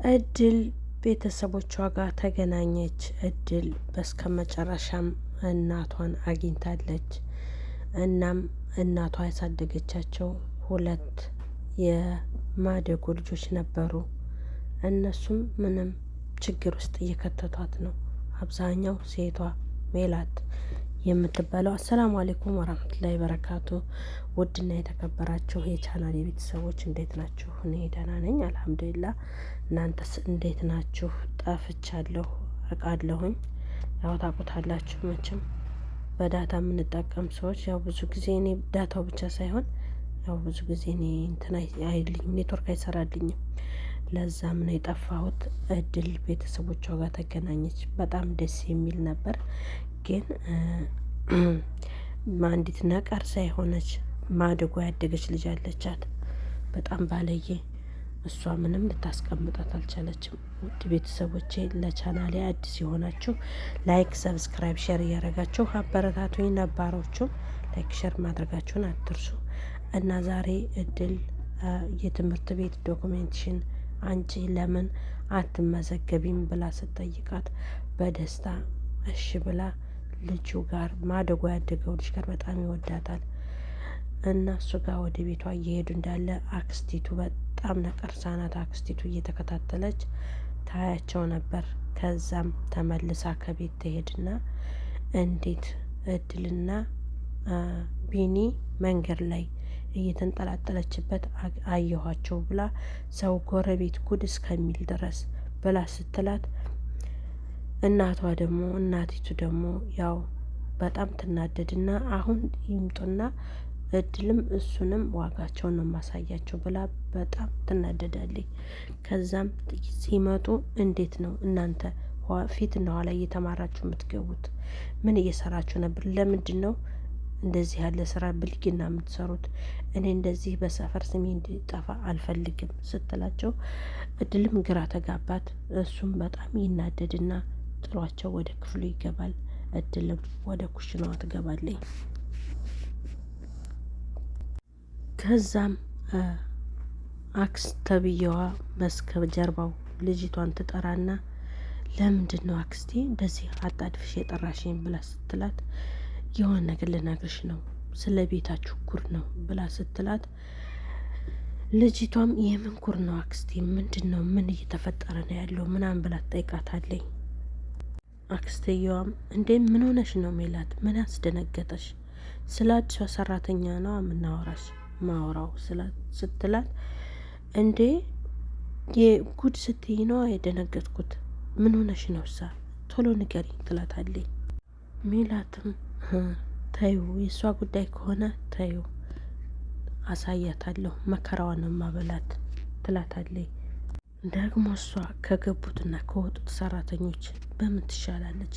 እድል ቤተሰቦቿ ጋር ተገናኘች። እድል በስከመጨረሻም እናቷን አግኝታለች። እናም እናቷ ያሳደገቻቸው ሁለት የማደጎ ልጆች ነበሩ። እነሱም ምንም ችግር ውስጥ እየከተቷት ነው። አብዛኛው ሴቷ ሜላት የምትባለው። አሰላሙ አለይኩም ወራህመቱላሂ በረካቱ። ውድና የተከበራችሁ የቻናል የቤተሰቦች እንዴት ናችሁ? እኔ ደህና ነኝ አልሐምዱሊላህ። እናንተስ እንዴት ናችሁ? ጠፍቻለሁ አውቃለሁኝ። ያው ታውቁታላችሁ መቼም በዳታ የምንጠቀም ሰዎች ያው ብዙ ጊዜ እኔ ዳታው ብቻ ሳይሆን ያው ብዙ ጊዜ እኔ እንትን አይልኝም፣ ኔትወርክ አይሰራልኝም። ለዛም ነው የጠፋሁት። እድል ቤተሰቦቿ ጋር ተገናኘች። በጣም ደስ የሚል ነበር። ግን አንዲት ነቀርሳ የሆነች ማደጎ ያደገች ልጅ አለቻት። በጣም ባለየ። እሷ ምንም ልታስቀምጣት አልቻለችም። ውድ ቤተሰቦቼ ለቻናሌ አዲስ የሆናችሁ ላይክ፣ ሰብስክራይብ፣ ሼር እያደረጋችሁ አበረታቱኝ። ነባሮቹም ላይክ ሼር ማድረጋችሁን አትርሱ። እና ዛሬ እድል የትምህርት ቤት ዶክሜንቴሽን አንቺ ለምን አትመዘገቢም ብላ ስትጠይቃት በደስታ እሺ ብላ ልጁ ጋር ማደጎ ያደገው ልጅ ጋር በጣም ይወዳታል እና እሱ ጋር ወደ ቤቷ እየሄዱ እንዳለ አክስቲቱ በጣም ነቀርሳ ናት። አክስቲቱ እየተከታተለች ታያቸው ነበር። ከዛም ተመልሳ ከቤት ትሄድና እንዴት እድልና ቢኒ መንገድ ላይ እየተንጠላጠለችበት አየኋቸው ብላ ሰው ጎረቤት ጉድ እስከሚል ድረስ ብላ ስትላት እናቲቱ ደግሞ ያው በጣም ትናደድና አሁን ይምጡና እድልም እሱንም ዋጋቸውን ነው ማሳያቸው ብላ በጣም ትናደዳለች። ከዛም ሲመጡ እንዴት ነው እናንተ ፊትና ኋላ እየተማራችሁ የምትገቡት? ምን እየሰራችሁ ነበር? ለምንድን ነው እንደዚህ ያለ ስራ ብልግና የምትሰሩት? እኔ እንደዚህ በሰፈር ስሜ እንዲጠፋ አልፈልግም ስትላቸው እድልም ግራ ተጋባት። እሱም በጣም ይናደድና ጥሏቸው ወደ ክፍሉ ይገባል። እድልም ወደ ኩሽናዋ ትገባለች። ከዛም አክስት ተብዬዋ በስከ ጀርባው ልጅቷን ትጠራና ለምንድን ነው አክስቴ እንደዚህ አጣድፍሽ የጠራሽኝ ብላ ስትላት የሆነ ነገር ልነግርሽ ነው፣ ስለ ቤታችሁ ጉር ነው ብላ ስትላት ልጅቷም የምን ጉር ነው አክስቴ? ምንድን ነው? ምን እየተፈጠረ ነው ያለው ምናምን ብላ ትጠይቃታለች። አክስትየዋም እንዴ ምን ሆነሽ ነው ሜላት? ምን ያስደነገጠሽ? ስለ አዲሷ ሰራተኛ ነው ማወራው ስትላት እንዴ የጉድ ስትይ ነው የደነገጥኩት። ምን ሆነሽ ነው እሳ? ቶሎ ንገሪኝ ትላታለች። ሜላትም ተዩ የእሷ ጉዳይ ከሆነ ተዩ አሳያታለሁ፣ መከራዋን ማበላት ትላታለች። ደግሞ እሷ ከገቡትና ከወጡት ሰራተኞች በምን ትሻላለች?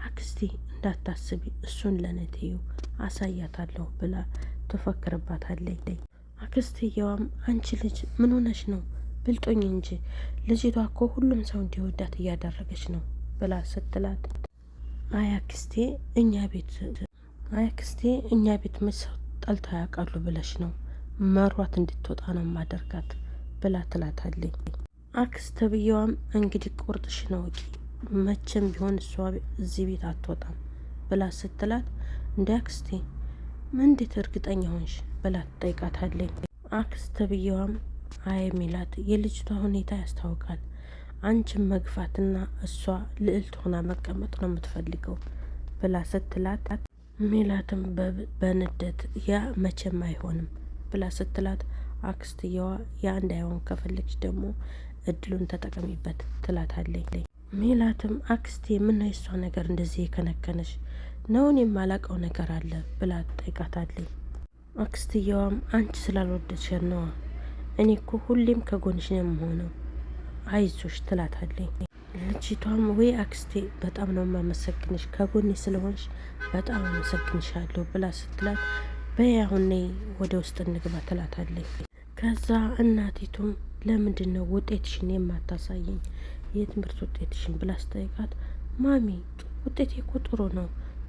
አክስቴ እንዳታስቢ እሱን ለኔ ተዩ አሳያታለሁ ብላ ትፈክርባታለች። አክስትየዋም አንቺ ልጅ ምን ሆነሽ ነው? ብልጦኝ እንጂ ልጅቷ እኮ ሁሉም ሰው እንዲወዳት እያደረገች ነው ብላ ስትላት አይ አክስቴ እኛ ቤት ሰው ጠልተው ያውቃሉ ብለሽ ነው? መሯት እንድትወጣ ነው ማደርጋት ብላ ትላታለች። አክስት ብየዋም እንግዲህ ቁርጥሽን አውቂ፣ መቼም ቢሆን እሷ እዚህ ቤት አትወጣም ብላ ስትላት እንደ አክስቴ እንዴት እርግጠኛ ሆንሽ ብላ ትጠይቃታለች። አክስት ብየዋም አይ ሜላት የልጅቷ ሁኔታ ያስታውቃል። አንቺም መግፋትና እሷ ልዕልት ሆና መቀመጥ ነው የምትፈልገው ብላ ስትላት ሜላትም በንደት ያ መቼም አይሆንም ብላ ስትላት አክስትየዋ ያ እንዳይሆን ከፈለግሽ ደግሞ እድሉን ተጠቀሚበት ትላታለች። ሜላትም አክስቴ ምን ነው የሷ ነገር እንደዚህ የከነከነሽ ነውን? የማላቀው ነገር አለ ብላ ትጠይቃታለች። አክስትየዋም አንቺ ስላልወደድሽ ነዋ፣ እኔ እኮ ሁሌም ከጎንሽ ነው የምሆነው አይዞሽ ትላታለች። ልጅቷም ወይ አክስቴ በጣም ነው የማመሰግንሽ፣ ከጎኔ ስለሆንሽ በጣም አመሰግንሻለሁ ብላ ስትላት በይ አሁን ነይ ወደ ውስጥ እንግባ ትላታለች። ከዛ እናቲቱም ለምንድን ነው ውጤትሽን የማታሳየኝ የትምህርት ውጤትሽን ብላ ስጠይቃት ማሚ ውጤቴ እኮ ጥሩ ነው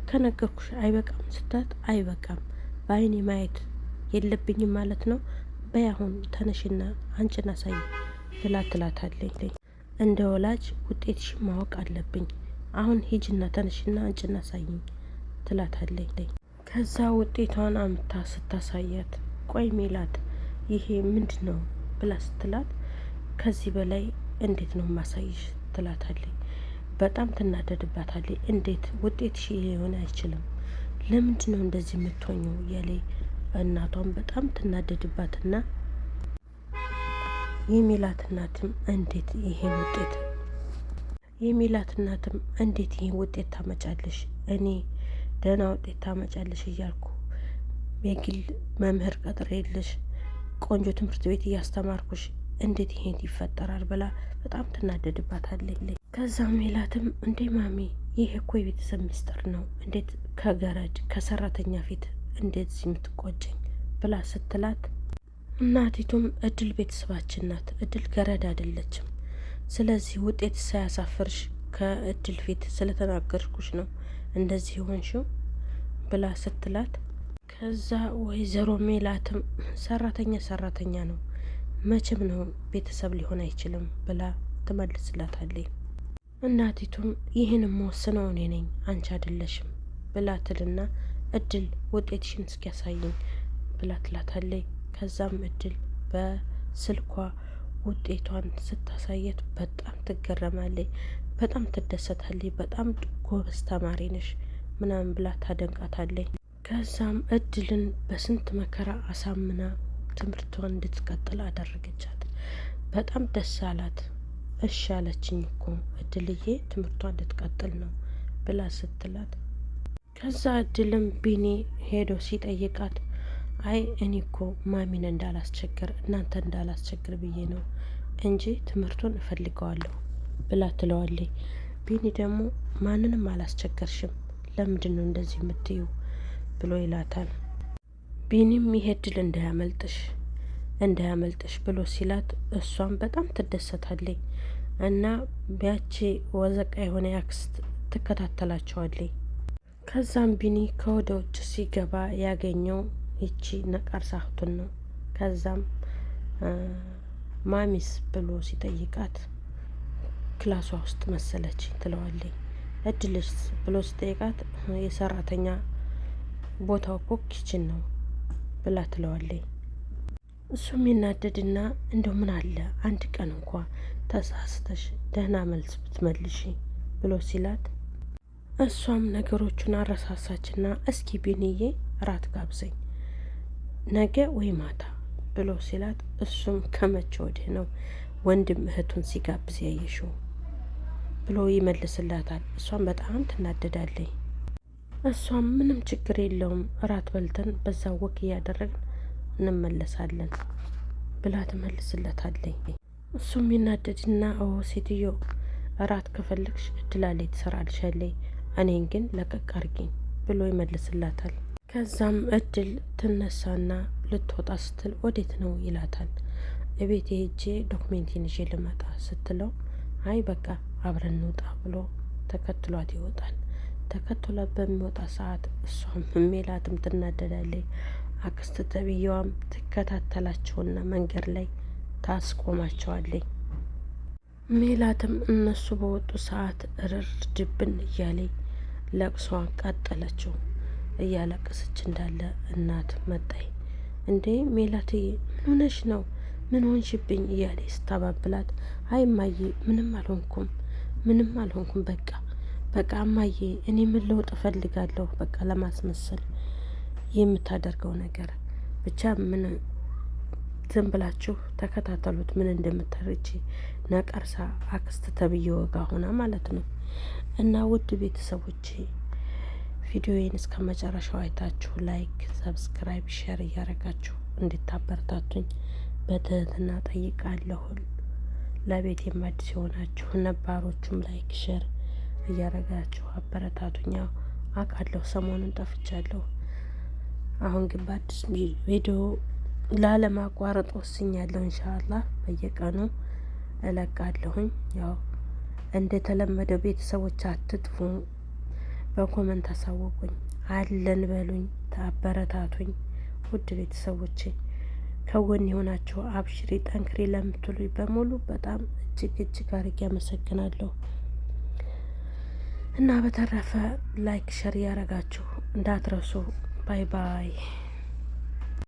ከነገርኩሽ አይበቃም ስታት አይበቃም በአይኔ ማየት የለብኝም ማለት ነው። በይ አሁን ተነሽና አንቺን አሳይ ብላ ትላታለች። እንደ ወላጅ ውጤትሽን ማወቅ አለብኝ። አሁን ሂጅና ተነሽና አንጭና ሳይኝ ትላታለች። ከዛ ውጤቷን አምታ ስታሳያት ቆይ ሜላት ይሄ ምንድን ነው ብላ ስትላት ከዚህ በላይ እንዴት ነው ማሳይሽ ትላታለች። በጣም ትናደድባታለች። እንዴት ውጤትሽ ሊሆን አይችልም፣ ለምንድን ነው እንደዚህ የምትሆኘው እያለ እናቷን በጣም ትናደድባትና የሜላት እናትም እንዴት ይሄን ውጤት ታመጫለሽ? እኔ ደህና ውጤት ታመጫለሽ እያልኩ የግል መምህር ቀጥሬልሽ ቆንጆ ትምህርት ቤት እያስተማርኩሽ እንዴት ይሄን ይፈጠራል ብላ በጣም ትናደድባታለች። ከዛ ሜላትም እንዴ ማሚ ይሄ እኮ የቤተሰብ ሚስጥር ነው፣ እንዴት ከገረድ ከሰራተኛ ፊት እንዴት የምትቆጨኝ ብላ ስትላት እናቲቱም እድል ቤተሰባችን ናት፣ እድል ገረድ አይደለችም። ስለዚህ ውጤት ሳያሳፍርሽ ከእድል ፊት ስለተናገርኩሽ ነው እንደዚህ ሆንሽው ብላ ስትላት ከዛ ወይዘሮ ሜላትም ሰራተኛ ነው መቼም ነው ቤተሰብ ሊሆን አይችልም ብላ ትመልስላታለች። እናቲቱም ይህን የምወስነው እኔ ነኝ አንቺ አይደለሽም ብላ ትልና እድል ውጤትሽን እስኪያሳይኝ ብላ ትላታለች። ከዛም እድል በስልኳ ውጤቷን ስታሳየት በጣም ትገረማለች፣ በጣም ትደሰታለች። በጣም ጎበዝ ተማሪ ነሽ ምናምን ብላ ታደንቃታለች። ከዛም እድልን በስንት መከራ አሳምና ትምህርቷን እንድትቀጥል አደረገቻት። በጣም ደስ አላት። እሺ አለችኝ እኮ እድልዬ ትምህርቷን እንድትቀጥል ነው ብላ ስትላት ከዛ እድልም ቢኒ ሄዶ ሲጠይቃት አይ እኔ እኮ ማሚን እንዳላስቸግር እናንተ እንዳላስቸግር ብዬ ነው እንጂ ትምህርቱን እፈልገዋለሁ ብላ ትለዋለች። ቢኒ ደግሞ ማንንም አላስቸገርሽም፣ ለምንድን ነው እንደዚህ የምትዩ ብሎ ይላታል። ቢኒም ይሄ እድል እንዳያመልጥሽ ብሎ ሲላት እሷም በጣም ትደሰታለች እና ቢያቺ ወዘቃ የሆነ ያክስት ትከታተላቸዋለች። ከዛም ቢኒ ከወደ ውጭ ሲገባ ያገኘው ይቺ ነቀርሳ እህቱን ነው። ከዛም ማሚስ ብሎ ሲጠይቃት ክላሷ ውስጥ መሰለች ትለዋለች። እድልስ ብሎ ሲጠይቃት የሰራተኛ ቦታው እኮ ኪችን ነው ብላ ትለዋለች። እሱም ይናደድና እንደው ምን አለ አንድ ቀን እንኳ ተሳስተሽ ደህና መልስ ብትመልሺ ብሎ ሲላት እሷም ነገሮቹን አረሳሳችና እስኪ ቢንዬ ራት ጋብዘኝ ነገ ወይ ማታ ብሎ ሲላት እሱም ከመቼ ወዲህ ነው ወንድም እህቱን ሲጋብዝ ያየሽው ብሎ ይመልስላታል። እሷም በጣም ትናደዳለች። እሷም ምንም ችግር የለውም እራት በልተን በዛ ወክ እያደረግን እንመለሳለን ብላ ትመልስለታለች። እሱም ይናደድና ሴትዮ እራት ከፈለግሽ እድላለች ትሰራልሻለች፣ እኔን ግን ለቀቅ አርጊኝ ብሎ ይመልስላታል። ከዛም እድል ትነሳና ልትወጣ ስትል ወዴት ነው ይላታል። እቤት ሄጄ ዶክሜንቴን ይዤ ልመጣ ስትለው አይ በቃ አብረን እንውጣ ብሎ ተከትሏት ይወጣል። ተከትሏት በሚወጣ ሰዓት እሷም ሜላትም ትናደዳለች። አክስት ተብዬዋም ትከታተላቸውና መንገድ ላይ ታስቆማቸዋለች። ሜላትም እነሱ በወጡ ሰዓት እርር ድብን እያለች ለቅሷን ቀጠለችው። እያለቀሰች እንዳለ እናት መጣይ። እንዴ ሜላትዬ ምን ሆነሽ ነው? ምን ሆንሽብኝ? እያለች ስታባብላት አይ እማዬ ምንም አልሆንኩም በቃ እማዬ እኔ ምን ለውጥ እፈልጋለሁ በቃ ለማስመሰል የምታደርገው ነገር ብቻ ምን ዝም ብላችሁ ተከታተሉት ምን እንደምታረጂ ነቀርሳ አክስት ተብዬ ወጋ ሆና ማለት ነው። እና ውድ ቤተሰቦቼ ቪዲዮዬን እስከ መጨረሻው አይታችሁ ላይክ፣ ሰብስክራይብ፣ ሼር እያረጋችሁ እንድታበረታቱኝ በትህትና ጠይቃለሁ። ለቤት አዲስ የሆናችሁ ነባሮቹም ላይክ ሼር እያረጋችሁ አበረታቱኝ። አውቃለሁ ሰሞኑን ጠፍቻለሁ። አሁን ግን በአዲስ ቪዲዮ ላለማቋረጥ ወስኛለሁ። ኢንሻአላህ በየቀኑ እለቃለሁኝ። ያው እንደተለመደው ቤተሰቦች አትጥፉ፣ በኮመንት አሳውቁኝ፣ አለን በሉኝ፣ ታበረታቱኝ። ውድ ቤተሰቦቼ ከጎን የሆናችሁ አብሽሪ ጠንክሪ ለምትሉኝ በሙሉ በጣም እጅግ አድርጌ አመሰግናለሁ። እና በተረፈ ላይክ ሸር ያረጋችሁ እንዳትረሱ። ባይ ባይ።